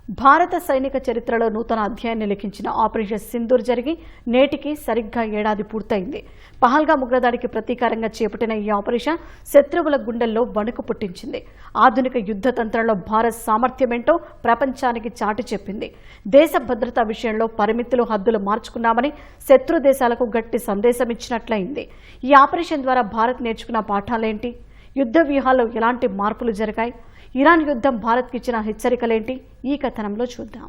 భారత సైనిక చరిత్రలో నూతన అధ్యాయాన్ని లిఖించిన ఆపరేషన్ సింధూర్ జరిగి నేటికి సరిగ్గా ఏడాది పూర్తయింది. పహల్గామ్ ఉగ్రదాడికి ప్రతీకారంగా చేపట్టిన ఈ ఆపరేషన్ శత్రువుల గుండెల్లో వణుకు పుట్టించింది. ఆధునిక యుద్ధ తంత్రంలో భారత్ సామర్థ్యమేంటో ప్రపంచానికి చాటి చెప్పింది. దేశ భద్రతా విషయంలో పరిమితులు హద్దులు మార్చుకున్నామని శత్రు దేశాలకు గట్టి సందేశం ఇచ్చినట్లయింది. ఈ ఆపరేషన్ ద్వారా భారత్ నేర్చుకున్న పాఠాలేంటి? యుద్ధ వ్యూహాల్లో ఎలాంటి మార్పులు జరిగాయి? ఇరాన్ యుద్ధం భారత్కి ఇచ్చిన హెచ్చరికలేంటి? ఈ కథనంలో చూద్దాం.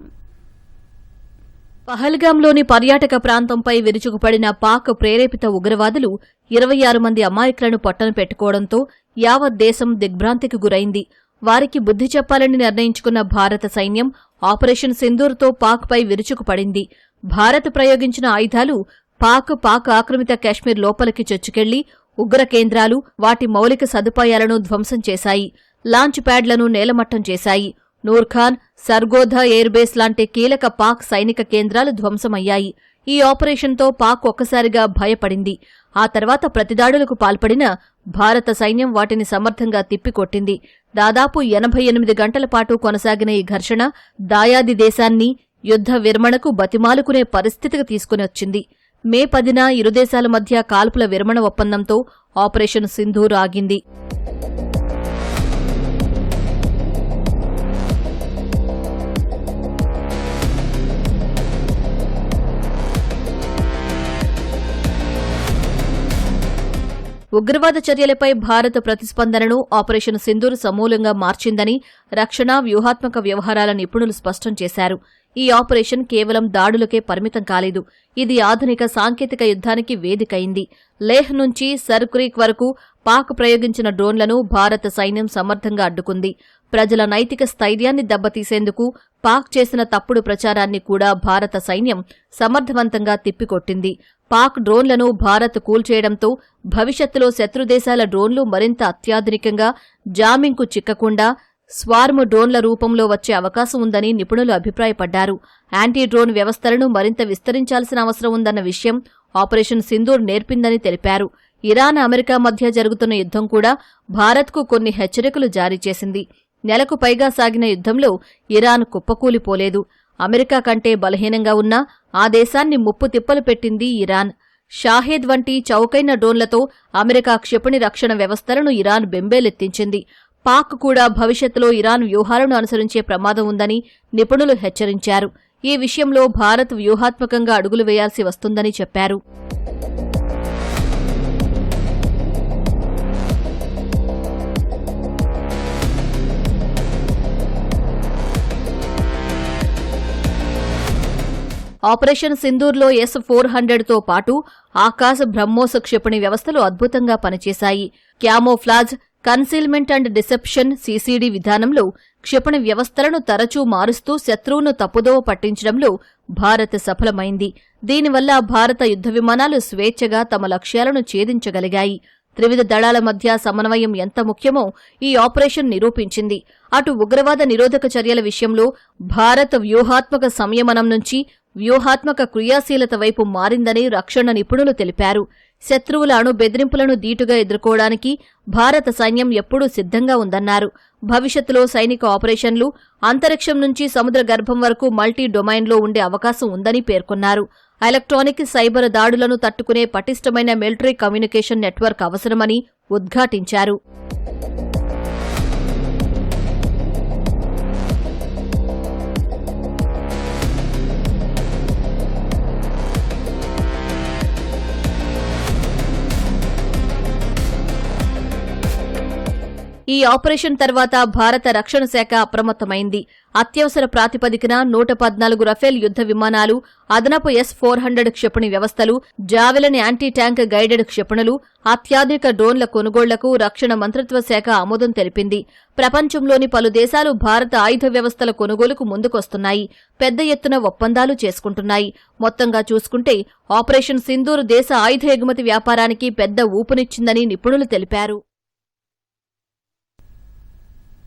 పహల్గామ్లోని పర్యాటక ప్రాంతంపై విరుచుకుపడిన పాక్ ప్రేరేపిత ఉగ్రవాదులు 26 మంది అమాయకులను పట్టన పెట్టుకోవడంతో యావత్ దేశం దిగ్భ్రాంతికి గురైంది. వారికి బుద్ధి చెప్పాలని నిర్ణయించుకున్న భారత సైన్యం ఆపరేషన్ సింధూర్తో పాక్పై విరుచుకుపడింది. భారత్ ప్రయోగించిన ఆయుధాలు పాక్ ఆక్రమిత కాశ్మీర్ లోపలికి చొచ్చుకెళ్లి ఉగ్ర కేంద్రాలు, వాటి మౌలిక సదుపాయాలను ధ్వంసం చేశాయి. లాంచ్ ప్యాడ్లను నేలమట్టం చేశాయి. నూర్ఖాన్, సర్గోధా ఎయిర్ బేస్ లాంటి కీలక పాక్ సైనిక కేంద్రాలు ధ్వంసమయ్యాయి. ఈ ఆపరేషన్తో పాక్ ఒక్కసారిగా భయపడింది. ఆ తర్వాత ప్రతిదాడులకు పాల్పడిన భారత సైన్యం వాటిని సమర్థంగా తిప్పికొట్టింది. దాదాపు 88 గంటల పాటు కొనసాగిన ఈ ఘర్షణ దాయాది దేశాన్ని యుద్ధ విరమణకు బతిమాలుకునే పరిస్థితికి తీసుకునొచ్చింది. మే 10న ఇరు దేశాల మధ్య కాల్పుల విరమణ ఒప్పందంతో ఆపరేషన్ సింధూర్ ఆగింది. ఉగ్రవాద చర్యలపై భారత ప్రతిస్పందనను ఆపరేషన్ సింధూర్ సమూలంగా మార్చిందని రక్షణ, వ్యూహాత్మక వ్యవహారాల నిపుణులు స్పష్టం చేశారు. ఈ ఆపరేషన్ కేవలం దాడులకే పరిమితం కాలేదు. ఇది ఆధునిక సాంకేతిక యుద్ధానికి వేదికైంది. లేహ్ నుంచి సర్ క్రీక్ వరకు పాక్ ప్రయోగించిన డ్రోన్లను భారత సైన్యం సమర్థంగా అడ్డుకుంది. ప్రజల నైతిక స్థైర్యాన్ని దెబ్బతీసేందుకు పాక్ చేసిన తప్పుడు ప్రచారాన్ని కూడా భారత సైన్యం సమర్థవంతంగా తిప్పికొట్టింది. పాక్ డ్రోన్లను భారత్ కూల్చేయడంతో భవిష్యత్తులో శత్రుదేశాల డ్రోన్లు మరింత అత్యాధునికంగా, జామింగ్కు చిక్కకుండా స్వార్మ్ డ్రోన్ల రూపంలో వచ్చే అవకాశం ఉందని నిపుణులు అభిప్రాయపడ్డారు. యాంటీ డ్రోన్ వ్యవస్థలను మరింత విస్తరించాల్సిన అవసరం ఉందన్న విషయం ఆపరేషన్ సింధూర్ నేర్పిందని తెలిపారు. ఇరాన్, అమెరికా మధ్య జరుగుతున్న యుద్ధం కూడా భారత్కు కొన్ని హెచ్చరికలు జారీ చేసింది. నెలకు పైగా సాగిన యుద్ధంలో ఇరాన్ కుప్పకూలిపోలేదు. అమెరికా కంటే బలహీనంగా ఉన్నా ఆ దేశాన్ని ముప్పు తిప్పలు పెట్టింది ఇరాన్. షాహేద్ వంటి చౌకైన డ్రోన్లతో అమెరికా క్షిపణి రక్షణ వ్యవస్థలను ఇరాన్ బెంబేలెత్తించింది. పాక్ కూడా భవిష్యత్తులో ఇరాన్ వ్యూహాలను అనుసరించే ప్రమాదం ఉందని నిపుణులు హెచ్చరించారు. ఈ విషయంలో భారత్ వ్యూహాత్మకంగా అడుగులు వేయాల్సి వస్తుందని చెప్పారు. ఆపరేషన్ సింధూర్లో S-400తో పాటు ఆకాశ్, బ్రహ్మోస్ క్షిపణి వ్యవస్థలు అద్భుతంగా పనిచేశాయి. Camouflage, concealment and deception CCD విధానంలో క్షిపణి వ్యవస్థలను తరచూ మారుస్తూ శత్రువును తప్పుదోవ పట్టించడంలో భారత్ సఫలమైంది. దీనివల్ల భారత యుద్ధ విమానాలు స్వేచ్ఛగా తమ లక్ష్యాలను ఛేదించగలిగాయి. త్రివిధ దళాల మధ్య సమన్వయం ఎంత ముఖ్యమో ఈ ఆపరేషన్ నిరూపించింది. అటు ఉగ్రవాద నిరోధక చర్యల విషయంలో భారత్ వ్యూహాత్మక సంయమనం నుంచి వ్యూహాత్మక క్రియాశీలత వైపు మారిందని రక్షణ నిపుణులు తెలిపారు. శత్రువుల అణు బెదిరింపులను దీటుగా ఎదుర్కోవడానికి భారత సైన్యం ఎప్పుడూ సిద్ధంగా ఉందన్నారు. భవిష్యత్తులో సైనిక ఆపరేషన్లు అంతరిక్షం నుంచి సముద్ర గర్భం వరకు మల్టీ డొమైన్లో ఉండే అవకాశం ఉందని పేర్కొన్నారు. ఎలక్ట్రానిక్, సైబర్ దాడులను తట్టుకునే పటిష్టమైన మిలిటరీ కమ్యూనికేషన్ నెట్వర్క్ అవసరమని ఉద్ఘాటించారు. ఈ ఆపరేషన్ తర్వాత భారత రక్షణ శాఖ అప్రమత్తమైంది. అత్యవసర ప్రాతిపదికన 114 రఫేల్ యుద్ధ విమానాలు, అదనపు S-400 క్షిపణి వ్యవస్థలు, జావెలిన్ యాంటీ ట్యాంక్ గైడెడ్ క్షిపణులు, అత్యాధునిక డ్రోన్ల కొనుగోళ్లకు రక్షణ మంత్రిత్వ శాఖ ఆమోదం తెలిపింది. ప్రపంచంలోని పలు దేశాలు భారత ఆయుధ వ్యవస్థల కొనుగోలుకు ముందుకొస్తున్నాయి. పెద్ద ఎత్తున ఒప్పందాలు చేసుకుంటున్నాయి. మొత్తంగా చూసుకుంటే ఆపరేషన్ సింధూర్ దేశ ఆయుధ ఎగుమతి వ్యాపారానికి పెద్ద ఊపునిచ్చిందని నిపుణులు తెలిపారు.